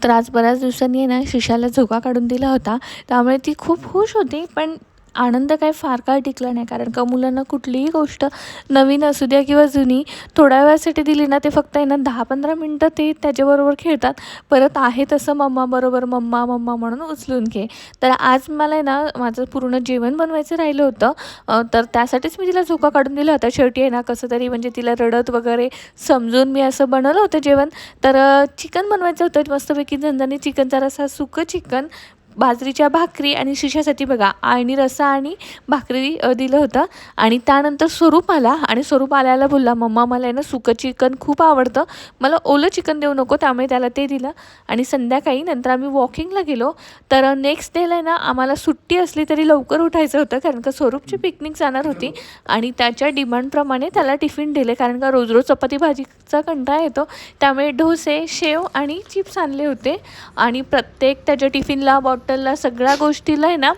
तर आज बऱ्याच दिवसांनी आहे ना शिशाला झोका काढून दिला होता, त्यामुळे ती खूप खुश होती. पण आनंद काही फार काळ टिकला नाही, कारण का मुलांना कुठलीही गोष्ट नवीन असू द्या किंवा जुनी थोड्या वेळासाठी दिली ना, ते फक्त आहे ना 10-15 मिनटं ते त्याच्याबरोबर खेळतात. परत आहे तसं मम्माबरोबर मम्मा मम्मा म्हणून उचलून घे. तर आज मला आहे ना माझं पूर्ण जेवण बनवायचं राहिलं होतं, तर त्यासाठीच मी तिला झोका काढून दिला होता. शेवटी आहे ना कसं तरी म्हणजे तिला रडत वगैरे समजून मी असं बनवलं होतं जेवण. तर चिकन बनवायचं होतं मस्तपैकी झणझणीत चिकनचा रस्सा, सुकं चिकन, बाजरीच्या भाकरी आणि शिशासाठी बघा आळणी रस्सा आणि भाकरी दिलं होतं. आणि त्यानंतर स्वरूप आला आणि स्वरूप आल्याला बोलला, मम्मा मला आहे ना सुकं चिकन खूप आवडतं, मला ओलं चिकन देऊ नको. त्यामुळे त्याला ते दिलं. आणि संध्याकाळी नंतर आम्ही वॉकिंगला गेलो. तर नेक्स्ट डेला आहे ना आम्हाला सुट्टी असली तरी लवकर उठायचं होतं, कारण का स्वरूपची पिकनिक जाणार होती. आणि त्याच्या डिमांडप्रमाणे त्याला टिफिन दिले, कारण का रोज रोज चपाती भाजीचा कंटाळा येतो. त्यामुळे डोसे, शेव आणि चिप्स आणले होते. आणि प्रत्येक त्याच्या टिफिनला, बॉटलला, सगळ्या गोष्टीला आहे ना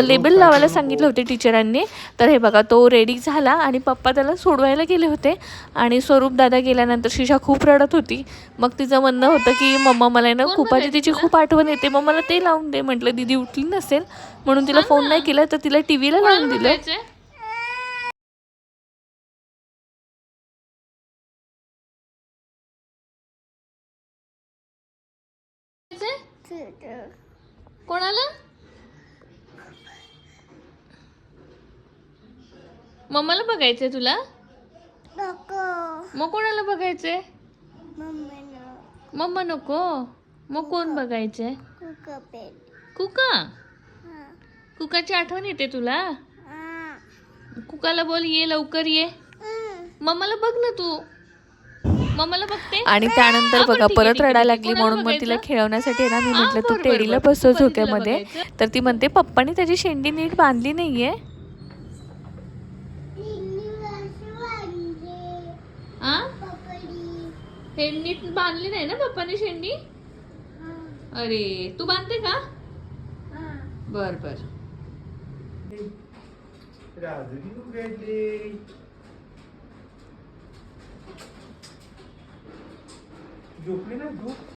लेबल लावायला सांगितलं होते टीचरांनी. तर हे बघा तो रेडी झाला आणि पप्पा त्याला सोडवायला गेले होते. आणि स्वरूप दादा गेल्यानंतर शिशा खूप रडत होती. मग तिचं म्हणणं होतं की मम्मा मला आहे ना खूप आधी तिची खूप आठवण येते, मग मला ते लावून दे. म्हटलं दीदी उठली नसेल म्हणून तिला फोन नाही केला, तर तिला टी व्हीला लावून दिलं. कोणाला? मम्माला बघायचंय तुला? मग कोणाला बघायचंय? मम्मा नको. मग कोण बघायचंय? कुका. कुकाची आठवण येते तुला? कुकाला बोल ये लवकर ये. मम्माला बघ ना तू. मम्माला बघते. आणि त्यानंतर बघा परत रडायला लागली, म्हणून मग तिला खेळवण्यासाठी ना मी म्हटलं तू टेडीला बसव झोक्यामध्ये. तर ती म्हणते पप्पानी त्याची शेंडी नीट बांधली नाहीये. हे नीट बांधली नाही ना पप्पानी शेंडी? अरे तू बांधते का? बर बर. झोपली ना झोप.